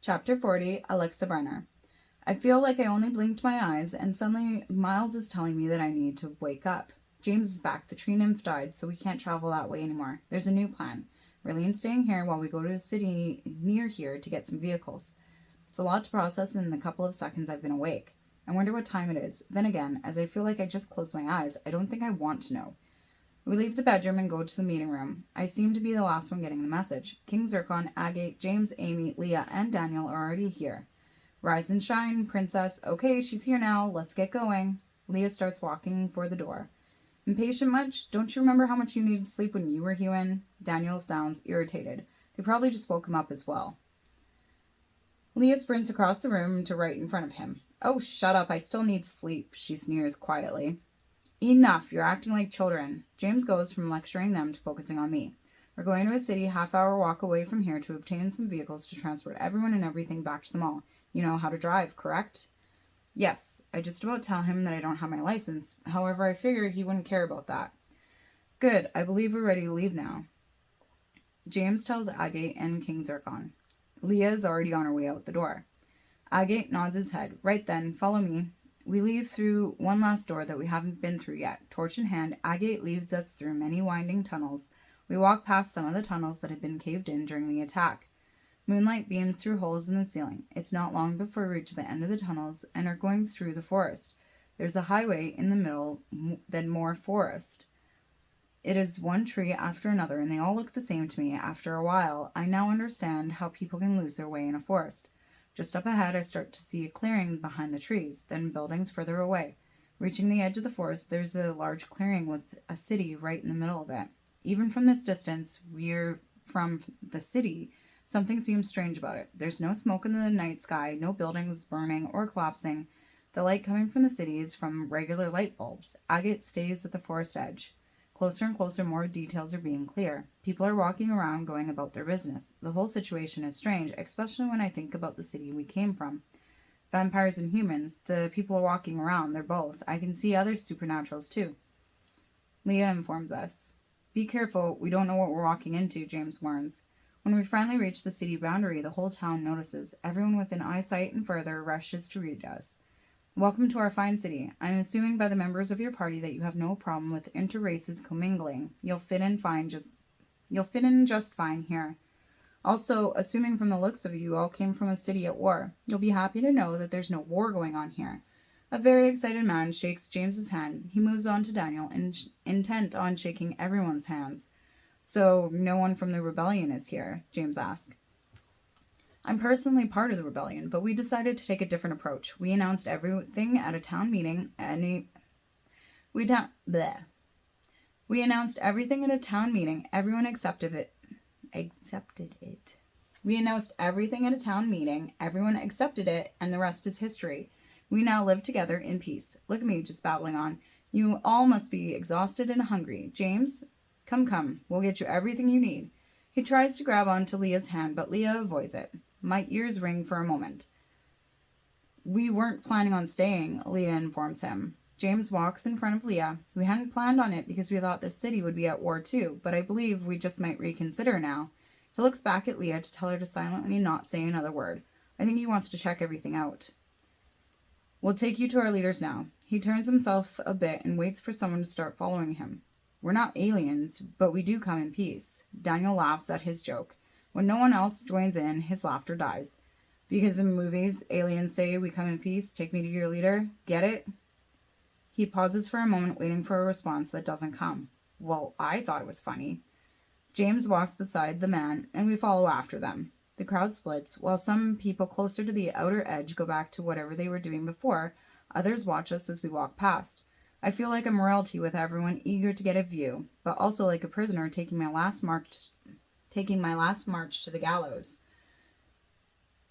Chapter 40, Alexa Brenner. I feel like I only blinked my eyes, and suddenly Miles is telling me that I need to wake up. James is back. The tree nymph died, so we can't travel that way anymore. There's a new plan. Raelene's staying here while we go to a city near here to get some vehicles. It's a lot to process in the couple of seconds I've been awake. I wonder what time it is. Then again, as I feel like I just closed my eyes, I don't think I want to know. We leave the bedroom and go to the meeting room. I seem to be the last one getting the message. King Zircon, Agate, James, Amy, Leah, and Daniel are already here. Rise and shine, princess. Okay, she's here now. Let's get going. Leah starts walking for the door. Impatient much? Don't you remember how much you needed sleep when you were human? Daniel sounds irritated. They probably just woke him up as well. Leah sprints across the room to right in front of him. Oh, shut up. I still need sleep, she sneers quietly. Enough. You're acting like children. James goes from lecturing them to focusing on me. We're going to a city half-hour walk away from here to obtain some vehicles to transport everyone and everything back to the mall. You know how to drive, correct? Yes. I just about tell him that I don't have my license. However, I figure he wouldn't care about that. Good. I believe we're ready to leave now. James tells Agate and King Zircon. Leah is already on her way out the door. Agate nods his head. Right then, follow me. We leave through one last door that we haven't been through yet. Torch in hand, Agate leads us through many winding tunnels. We walk past some of the tunnels that had been caved in during the attack. Moonlight beams through holes in the ceiling. It's not long before we reach the end of the tunnels and are going through the forest. There's a highway in the middle, then more forest. It is one tree after another, and they all look the same to me. After a while, I now understand how people can lose their way in a forest. Just up ahead, I start to see a clearing behind the trees, then buildings further away. Reaching the edge of the forest, there's a large clearing with a city right in the middle of it. Even from this distance, we're from the city. Something seems strange about it. There's no smoke in the night sky, no buildings burning or collapsing. The light coming from the city is from regular light bulbs. Agate stays at the forest edge. Closer and closer, more details are being clear. People are walking around, going about their business. The whole situation is strange, especially when I think about the city we came from. Vampires and humans, the people are walking around, they're both. I can see other supernaturals too. Leah informs us. Be careful, we don't know what we're walking into, James warns. When we finally reach the city boundary, the whole town notices. Everyone within eyesight and further rushes to greet us. Welcome to our fine city. I'm assuming by the members of your party that you have no problem with inter-races commingling. You'll fit in just fine here. Also, assuming from the looks of you all came from a city at war, you'll be happy to know that there's no war going on here. A very excited man shakes James's hand. He moves on to Daniel, intent on shaking everyone's hands. So, no one from the rebellion is here? James asks. I'm personally part of the rebellion, but we decided to take a different approach. We announced everything at a town meeting, We announced everything at a town meeting. Everyone accepted it. We announced everything at a town meeting. Everyone accepted it, and the rest is history. We now live together in peace. Look at me, just babbling on. You all must be exhausted and hungry. James, come. We'll get you everything you need. He tries to grab onto Leah's hand, but Leah avoids it. My ears ring for a moment. We weren't planning on staying, Leah informs him. James walks in front of Leah. We hadn't planned on it because we thought this city would be at war too, but I believe we just might reconsider now. He looks back at Leah to tell her to silently not say another word. I think he wants to check everything out. We'll take you to our leaders now. He turns himself a bit and waits for someone to start following him. We're not aliens, but we do come in peace. Daniel laughs at his joke. When no one else joins in, his laughter dies. Because in movies, aliens say, we come in peace, take me to your leader. Get it? He pauses for a moment, waiting for a response that doesn't come. Well, I thought it was funny. James walks beside the man, and we follow after them. The crowd splits. While some people closer to the outer edge go back to whatever they were doing before, others watch us as we walk past. I feel like I'm royalty with everyone eager to get a view, but also like a prisoner taking my last march to the gallows.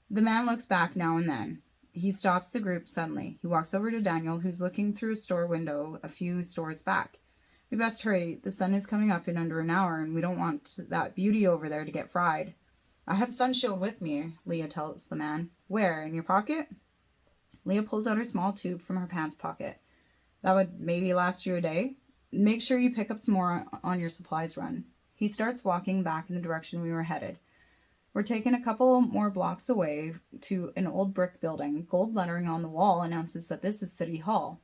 The man looks back now and then. He stops the group suddenly. He walks over to Daniel, who's looking through a store window a few stores back. We best hurry. The sun is coming up in under an hour, and we don't want that beauty over there to get fried. I have sunshield with me, Leah tells the man. Where? In your pocket? Leah pulls out her small tube from her pants pocket. That would maybe last you a day. Make sure you pick up some more on your supplies run. He starts walking back in the direction we were headed. We're taking a couple more blocks away to an old brick building. Gold lettering on the wall announces that this is City Hall.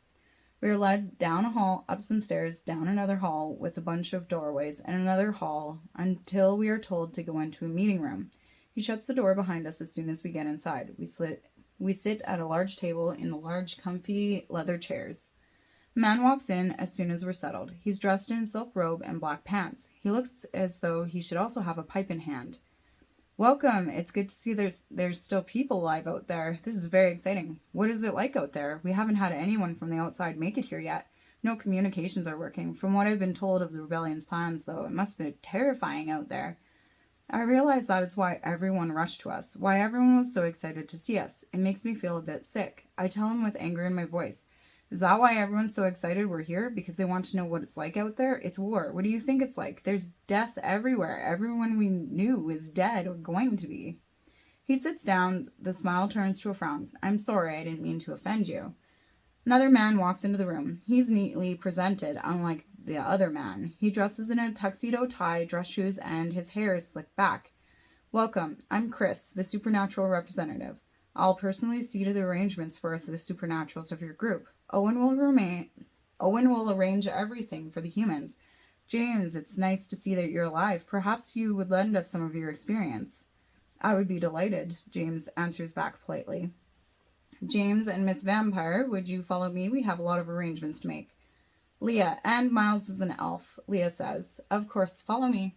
We are led down a hall, up some stairs, down another hall with a bunch of doorways, and another hall until we are told to go into a meeting room. He shuts the door behind us as soon as we get inside. We sit at a large table in the large, comfy leather chairs. A man walks in as soon as we're settled. He's dressed in a silk robe and black pants. He looks as though he should also have a pipe in hand. Welcome. It's good to see there's still people alive out there. This is very exciting. What is it like out there? We haven't had anyone from the outside make it here yet. No communications are working. From what I've been told of the rebellion's plans, though, it must be terrifying out there. I realize that is why everyone rushed to us, why everyone was so excited to see us. It makes me feel a bit sick. I tell him with anger in my voice. Is that why everyone's so excited we're here? Because they want to know what it's like out there? It's war. What do you think it's like? There's death everywhere. Everyone we knew is dead or going to be. He sits down. The smile turns to a frown. I'm sorry, I didn't mean to offend you. Another man walks into the room. He's neatly presented, unlike the other man. He dresses in a tuxedo tie, dress shoes, and his hair is slicked back. Welcome. I'm Chris, the supernatural representative. I'll personally see to the arrangements for the supernaturals of your group. Owen will arrange everything for the humans. James, it's nice to see that you're alive. Perhaps you would lend us some of your experience. I would be delighted, James answers back politely. James and Miss Vampire, would you follow me? We have a lot of arrangements to make. Leah, and Miles is an elf, Leah says. Of course, follow me.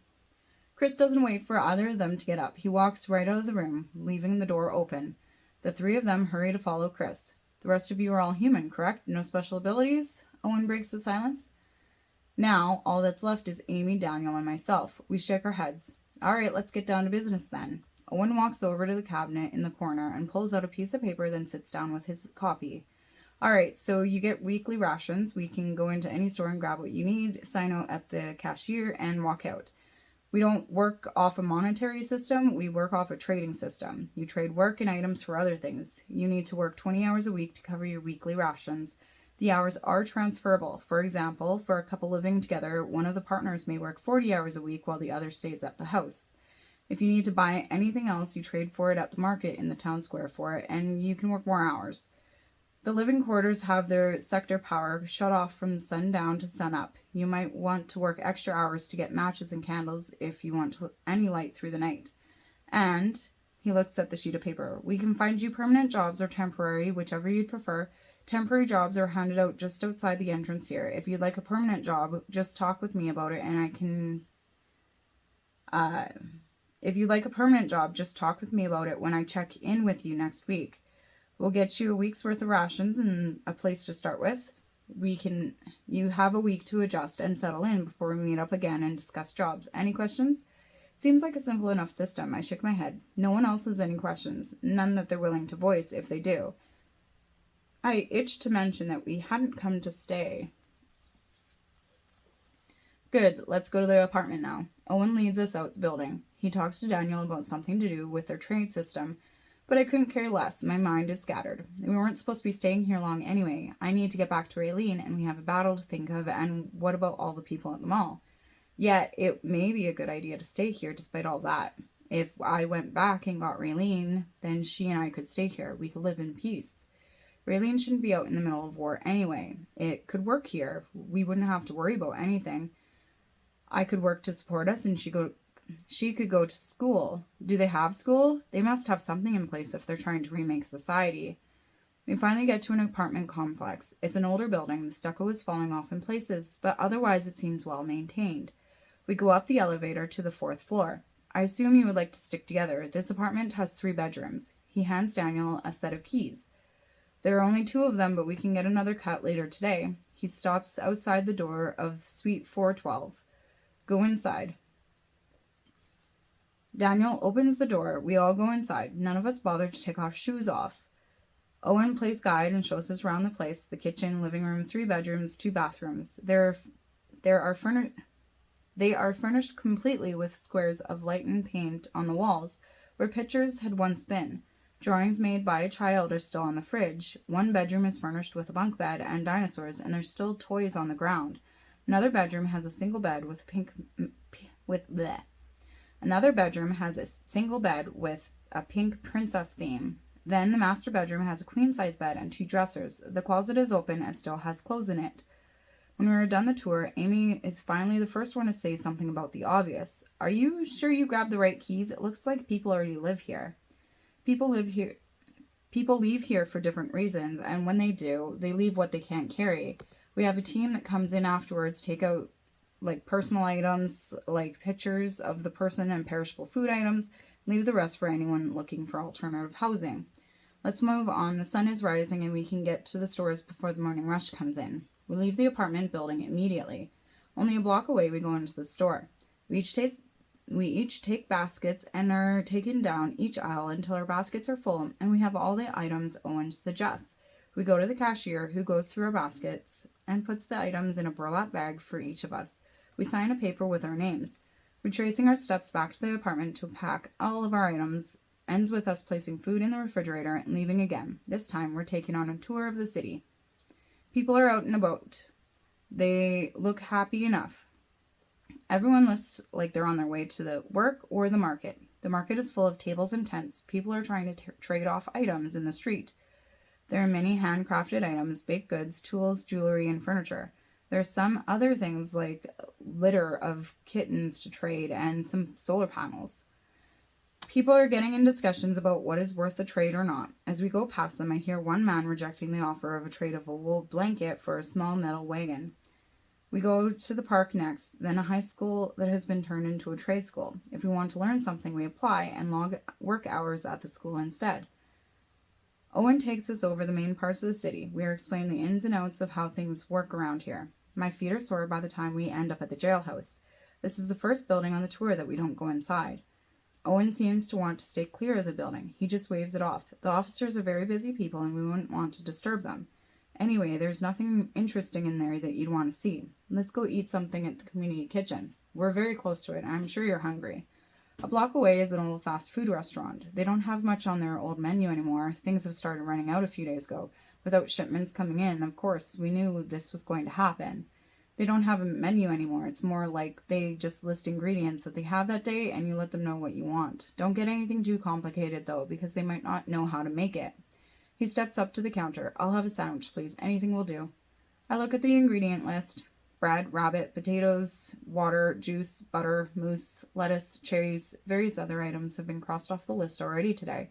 Chris doesn't wait for either of them to get up. He walks right out of the room, leaving the door open. The three of them hurry to follow Chris. The rest of you are all human, correct? No special abilities? Owen breaks the silence. Now, all that's left is Amy, Daniel, and myself. We shake our heads. All right, let's get down to business then. Owen walks over to the cabinet in the corner and pulls out a piece of paper, then sits down with his copy. All right, so you get weekly rations. We can go into any store and grab what you need, sign out at the cashier, and walk out. We don't work off a monetary system. We work off a trading system. You trade work and items for other things. You need to work 20 hours a week to cover your weekly rations. The hours are transferable. For example, for a couple living together, one of the partners may work 40 hours a week while the other stays at the house. If you need to buy anything else, you trade for it at the market in the town square for it, and you can work more hours. The living quarters have their sector power shut off from sundown to sunup. You might want to work extra hours to get matches and candles if you want any light through the night. And, he looks at the sheet of paper, we can find you permanent jobs or temporary, whichever you'd prefer. Temporary jobs are handed out just outside the entrance here. If you'd like a permanent job, just talk with me about it and I can... If you'd like a permanent job, just talk with me about it when I check in with you next week. We'll get you a week's worth of rations and a place to start with. You have a week to adjust and settle in before we meet up again and discuss jobs. Any questions? Seems like a simple enough system. I shake my head. No one else has any questions. None that they're willing to voice if they do. I itched to mention that we hadn't come to stay. Good, let's go to the apartment now. Owen leads us out the building. He talks to Daniel about something to do with their trade system. But I couldn't care less. My mind is scattered. We weren't supposed to be staying here long anyway. I need to get back to Raylene, and we have a battle to think of, and what about all the people at the mall? Yet, it may be a good idea to stay here despite all that. If I went back and got Raylene, then she and I could stay here. We could live in peace. Raylene shouldn't be out in the middle of war anyway. It could work here. We wouldn't have to worry about anything. I could work to support us, and she could go to school. Do they have school? They must have something in place if they're trying to remake society. We finally get to an apartment complex. It's an older building. The stucco is falling off in places, but otherwise it seems well maintained. We go up the elevator to the 4th floor. I assume you would like to stick together. This apartment has 3 bedrooms. He hands Daniel a set of keys. There are only 2 of them, but we can get another cut later today. He stops outside the door of suite 412. Go inside. Daniel opens the door. We all go inside. None of us bother to take our shoes off. Owen plays guide and shows us around the place, the kitchen, living room, 3 bedrooms, 2 bathrooms. They are furnished completely with squares of lightened paint on the walls, where pictures had once been. Drawings made by a child are still on the fridge. 1 bedroom is furnished with a bunk bed and dinosaurs, and there's still toys on the ground. Another bedroom has a single bed with Another bedroom has a single bed with a pink princess theme. Then the master bedroom has a queen-size bed and 2 dressers. The closet is open and still has clothes in it. When we were done the tour, Amy is finally the first one to say something about the obvious. Are you sure you grabbed the right keys? It looks like people already live here. People leave here for different reasons, and when they do, they leave what they can't carry. We have a team that comes in afterwards, take out like personal items, like pictures of the person and perishable food items, leave the rest for anyone looking for alternative housing. Let's move on. The sun is rising and we can get to the stores before the morning rush comes in. We leave the apartment building immediately. Only a block away, we go into the store. We each take baskets and are taken down each aisle until our baskets are full and we have all the items Owen suggests. We go to the cashier, who goes through our baskets and puts the items in a burlap bag for each of us. We sign a paper with our names. Retracing our steps back to the apartment to pack all of our items ends with us placing food in the refrigerator and leaving again. This time we're taking on a tour of the city. People are out and about. They look happy enough. Everyone looks like they're on their way to the work or the market. The market is full of tables and tents. People are trying to trade off items in the street. There are many handcrafted items, baked goods, tools, jewelry, and furniture. There are some other things like litter of kittens to trade and some solar panels. People are getting in discussions about what is worth a trade or not. As we go past them, I hear one man rejecting the offer of a trade of a wool blanket for a small metal wagon. We go to the park next, then a high school that has been turned into a trade school. If we want to learn something, we apply and log work hours at the school instead. Owen takes us over the main parts of the city. We are explained the ins and outs of how things work around here. My feet are sore by the time we end up at the jailhouse. This is the first building on the tour that we don't go inside. Owen seems to want to stay clear of the building. He just waves it off. The officers are very busy people and we wouldn't want to disturb them. Anyway, there's nothing interesting in there that you'd want to see. Let's go eat something at the community kitchen. We're very close to it. I'm sure you're hungry. A block away is an old fast food restaurant. They don't have much on their old menu anymore. Things have started running out a few days ago. Without shipments coming in, of course, we knew this was going to happen. They don't have a menu anymore. It's more like they just list ingredients that they have that day and you let them know what you want. Don't get anything too complicated though, because they might not know how to make it. He steps up to the counter. I'll have a sandwich, please. Anything will do. I look at the ingredient list. Bread, rabbit, potatoes, water, juice, butter, mousse, lettuce, cherries, various other items have been crossed off the list already today.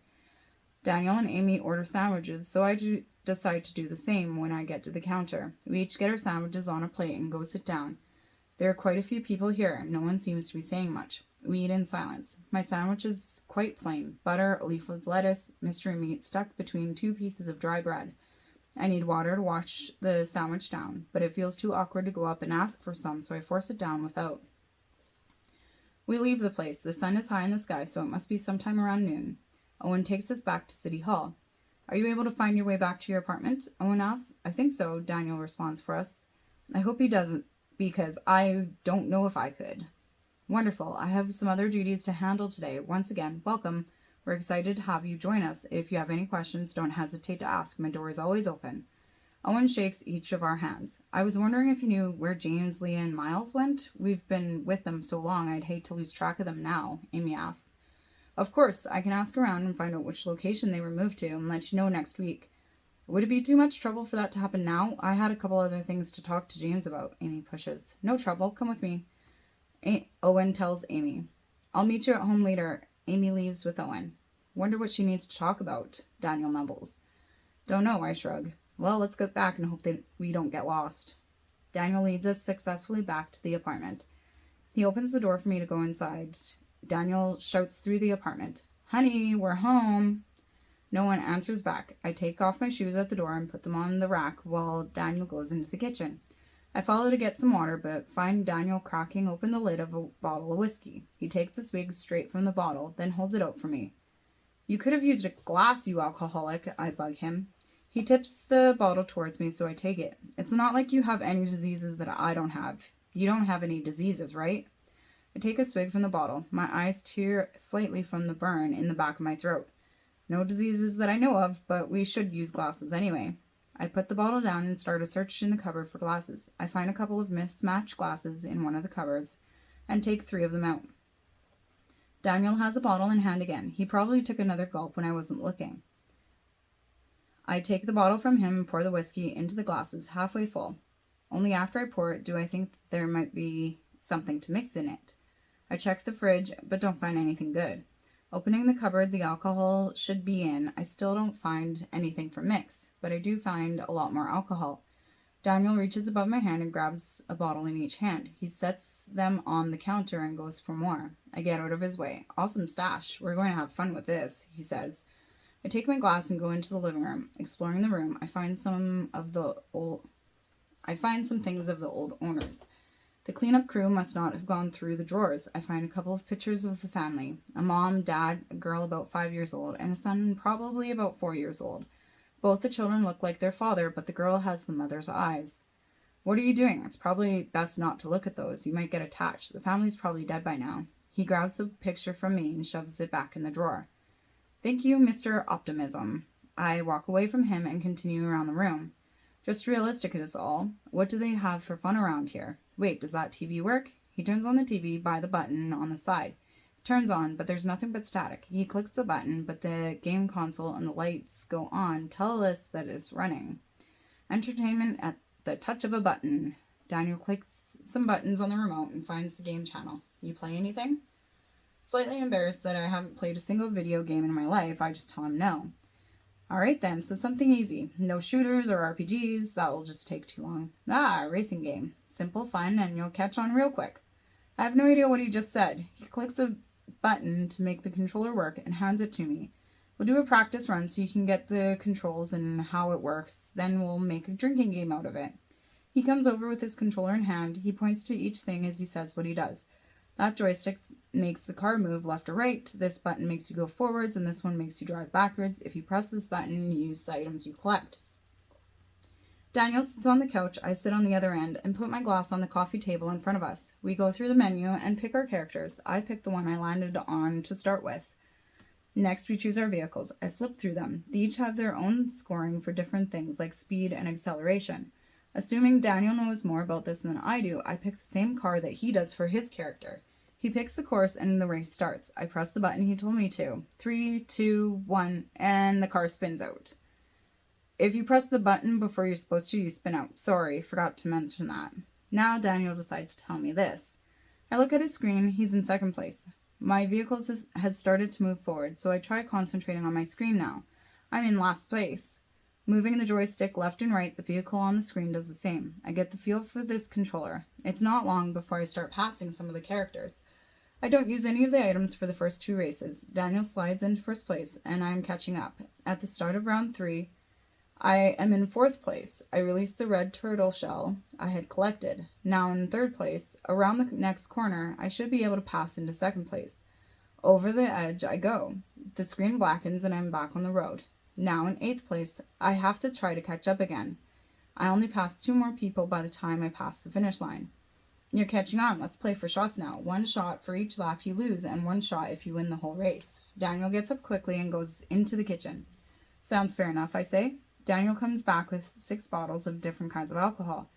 Daniel and Amy order sandwiches, so I decide to do the same when I get to the counter. We each get our sandwiches on a plate and go sit down. There are quite a few people here. No one seems to be saying much. We eat in silence. My sandwich is quite plain. Butter, a leaf of lettuce, mystery meat stuck between 2 pieces of dry bread. I need water to wash the sandwich down, but it feels too awkward to go up and ask for some, so I force it down without. We leave the place. The sun is high in the sky, so it must be sometime around noon. Owen takes us back to City Hall. Are you able to find your way back to your apartment? Owen asks. I think so, Daniel responds for us. I hope he doesn't, because I don't know if I could. Wonderful. I have some other duties to handle today. Once again, welcome. We're excited to have you join us. If you have any questions, don't hesitate to ask. My door is always open. Owen shakes each of our hands. I was wondering if you knew where James, Leah, and Miles went. We've been with them so long, I'd hate to lose track of them now, Amy asks. Of course, I can ask around and find out which location they were moved to and let you know next week. Would it be too much trouble for that to happen now? I had a couple other things to talk to James about, Amy pushes. No trouble. Come with me. Owen tells Amy. I'll meet you at home later. Amy leaves with Owen. Wonder what she needs to talk about, Daniel mumbles. Don't know, I shrug. Well, let's get back and hope that we don't get lost. Daniel leads us successfully back to the apartment. He opens the door for me to go inside. Daniel shouts through the apartment. Honey, we're home. No one answers back. I take off my shoes at the door and put them on the rack while Daniel goes into the kitchen. I follow to get some water, but find Daniel cracking open the lid of a bottle of whiskey. He takes a swig straight from the bottle, then holds it out for me. You could have used a glass, you alcoholic, I bug him. He tips the bottle towards me, so I take it. It's not like you have any diseases that I don't have. You don't have any diseases, right? I take a swig from the bottle. My eyes tear slightly from the burn in the back of my throat. No diseases that I know of, but we should use glasses anyway. I put the bottle down and start a search in the cupboard for glasses. I find a couple of mismatched glasses in one of the cupboards and take 3 of them out. Daniel has a bottle in hand again. He probably took another gulp when I wasn't looking. I take the bottle from him and pour the whiskey into the glasses halfway full. Only after I pour it do I think there might be something to mix in it. I check the fridge, but don't find anything good. Opening the cupboard the alcohol should be in, I still don't find anything for mix, but I do find a lot more alcohol. Daniel reaches above my hand and grabs a bottle in each hand. He sets them on the counter and goes for more. I get out of his way. Awesome stash. We're going to have fun with this, he says. I take my glass and go into the living room. Exploring the room, I find some things of the old owners. The cleanup crew must not have gone through the drawers. I find a couple of pictures of the family. A mom, dad, a girl about 5 years old, and a son probably about 4 years old. Both the children look like their father, but the girl has the mother's eyes. What are you doing? It's probably best not to look at those. You might get attached. The family's probably dead by now. He grabs the picture from me and shoves it back in the drawer. Thank you, Mr. Optimism. I walk away from him and continue around the room. Just realistic is all. What do they have for fun around here? Wait, does that TV work? He turns on the TV by the button on the side. It turns on, but there's nothing but static. He clicks the button, but the game console and the lights go on, tell us that it's running. Entertainment at the touch of a button. Daniel clicks some buttons on the remote and finds the game channel. You play anything? Slightly embarrassed that I haven't played a single video game in my life, I just tell him no. Alright then, so something easy. No shooters or RPGs, that will just take too long. A racing game. Simple, fun, and you'll catch on real quick. I have no idea what he just said. He clicks a button to make the controller work and hands it to me. We'll do a practice run so you can get the controls and how it works, then we'll make a drinking game out of it. He comes over with his controller in hand. He points to each thing as he says what he does. That joystick makes the car move left or right. This button makes you go forwards, and this one makes you drive backwards. If you press this button, you use the items you collect. Daniel sits on the couch, I sit on the other end, and put my glass on the coffee table in front of us. We go through the menu and pick our characters. I pick the one I landed on to start with. Next, we choose our vehicles. I flip through them. They each have their own scoring for different things, like speed and acceleration. Assuming Daniel knows more about this than I do, I pick the same car that he does for his character. He picks the course and the race starts. I press the button he told me to. 3, 2, 1, and the car spins out. If you press the button before you're supposed to, you spin out. Sorry, forgot to mention that. Now Daniel decides to tell me this. I look at his screen. He's in second place. My vehicle has started to move forward, so I try concentrating on my screen now. I'm in last place. Moving the joystick left and right, the vehicle on the screen does the same. I get the feel for this controller. It's not long before I start passing some of the characters. I don't use any of the items for the first 2 races. Daniel slides into first place, and I am catching up. At the start of round 3, I am in 4th place. I release the red turtle shell I had collected. Now in 3rd place, around the next corner, I should be able to pass into 2nd place. Over the edge I go. The screen blackens and I'm back on the road. Now in 8th place, I have to try to catch up again. I only passed 2 more people by the time I passed the finish line. You're catching on. Let's play for shots now. 1 shot for each lap you lose and 1 shot if you win the whole race. Daniel gets up quickly and goes into the kitchen. Sounds fair enough, I say. Daniel comes back with 6 bottles of different kinds of alcohol,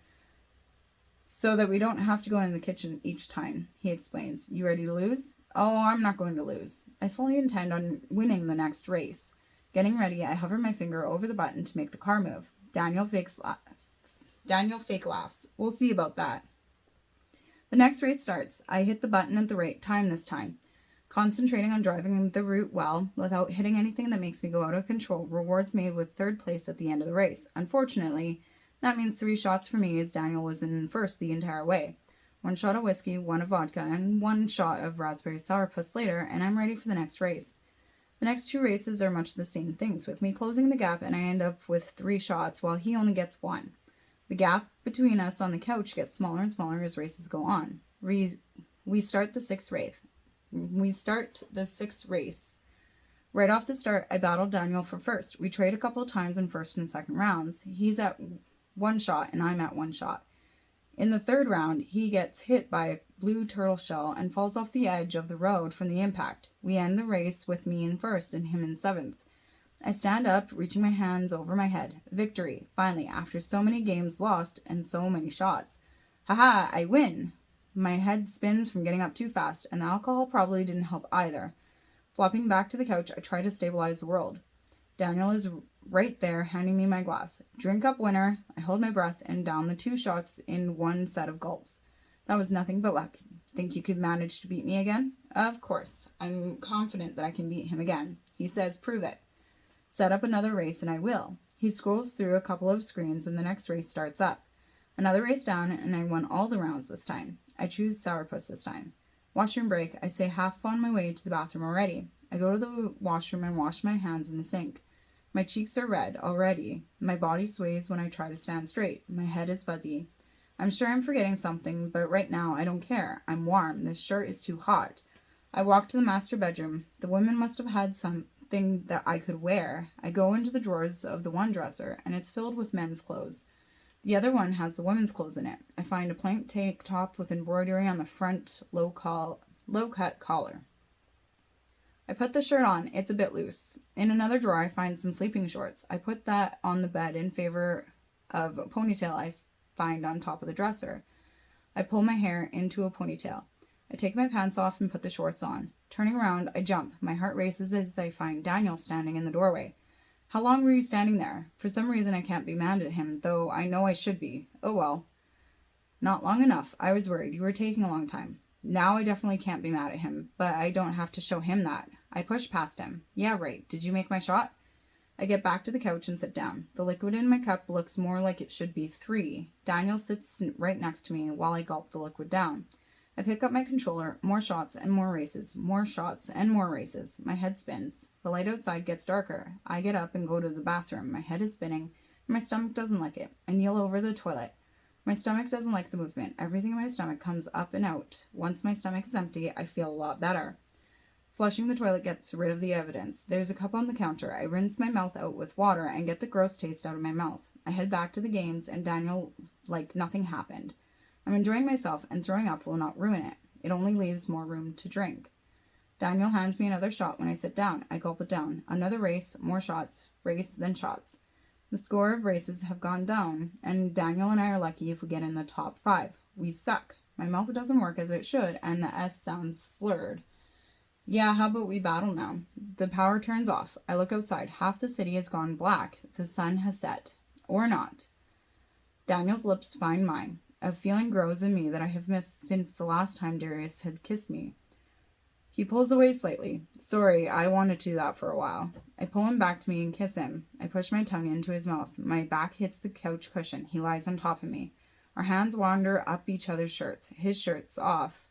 so that we don't have to go in the kitchen each time, he explains. You ready to lose? Oh, I'm not going to lose. I fully intend on winning the next race. Getting ready, I hover my finger over the button to make the car move. Daniel fake laughs. We'll see about that. The next race starts. I hit the button at the right time this time. Concentrating on driving the route well, without hitting anything that makes me go out of control, rewards me with 3rd place at the end of the race. Unfortunately, that means 3 shots for me, as Daniel was in first the entire way. 1 shot of whiskey, 1 of vodka, and 1 shot of raspberry sourpuss later, and I'm ready for the next race. The next 2 races are much the same things, with me closing the gap, and I end up with 3 shots while he only gets 1. The gap between us on the couch gets smaller and smaller as races go on. We start the 6th race. Right off the start, I battle Daniel for first. We trade a couple times in first and second rounds. He's at 1 shot and I'm at 1 shot. In the 3rd round, he gets hit by a blue turtle shell and falls off the edge of the road from the impact. We end the race with me in first and him in 7th. I stand up, reaching my hands over my head. Victory, finally, after so many games lost and so many shots. Haha, I win! My head spins from getting up too fast, and the alcohol probably didn't help either. Flopping back to the couch, I try to stabilize the world. Daniel is right there, handing me my glass. Drink up, winner. I hold my breath and down the 2 shots in one set of gulps. That was nothing but luck. Think you could manage to beat me again? Of course. I'm confident that I can beat him again. He says, prove it. Set up another race and I will. He scrolls through a couple of screens and the next race starts up. Another race down and I won all the rounds this time. I choose Sourpuss this time. Washroom break. I say half on my way to the bathroom already. I go to the washroom and wash my hands in the sink. My cheeks are red already. My body sways when I try to stand straight. My head is fuzzy. I'm sure I'm forgetting something, but right now I don't care. I'm warm. This shirt is too hot. I walk to the master bedroom. The women must have had something that I could wear. I go into the drawers of the one dresser, and it's filled with men's clothes. The other one has the women's clothes in it. I find a plain tank top with embroidery on the front low-cut collar. I put the shirt on. It's a bit loose. In another drawer, I find some sleeping shorts. I put that on the bed in favor of a ponytail I find on top of the dresser. I pull my hair into a ponytail. I take my pants off and put the shorts on. Turning around, I jump. My heart races as I find Daniel standing in the doorway. How long were you standing there? For some reason, I can't be mad at him, though I know I should be. Oh well. Not long enough. I was worried. You were taking a long time. Now I definitely can't be mad at him, but I don't have to show him that. I push past him. Yeah, right. Did you make my shot? I get back to the couch and sit down. The liquid in my cup looks more like it should be 3. Daniel sits right next to me while I gulp the liquid down. I pick up my controller. More shots and more races. More shots and more races. My head spins. The light outside gets darker. I get up and go to the bathroom. My head is spinning. And my stomach doesn't like it. I kneel over the toilet. My stomach doesn't like the movement. Everything in my stomach comes up and out. Once my stomach is empty, I feel a lot better. Flushing the toilet gets rid of the evidence. There's a cup on the counter. I rinse my mouth out with water and get the gross taste out of my mouth. I head back to the games and Daniel like nothing happened. I'm enjoying myself and throwing up will not ruin it. It only leaves more room to drink. Daniel hands me another shot when I sit down. I gulp it down. Another race, more shots. Race, then shots. The score of races have gone down, and Daniel and I are lucky if we get in the top 5. We suck. My mouth doesn't work as it should, and the S sounds slurred. Yeah, how about we battle now? The power turns off. I look outside. Half the city has gone black. The sun has set. Or not. Daniel's lips find mine. A feeling grows in me that I have missed since the last time Darius had kissed me. He pulls away slightly. Sorry, I wanted to do that for a while. I pull him back to me and kiss him. I push my tongue into his mouth. My back hits the couch cushion. He lies on top of me. Our hands wander up each other's shirts. His shirt's off.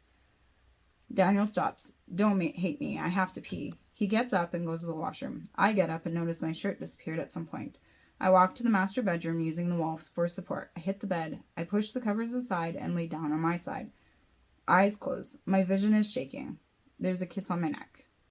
Daniel stops. Don't hate me. I have to pee. He gets up and goes to the washroom. I get up and notice my shirt disappeared at some point. I walk to the master bedroom using the walls for support. I hit the bed. I push the covers aside and lay down on my side. Eyes closed. My vision is shaking. There's a kiss on my neck.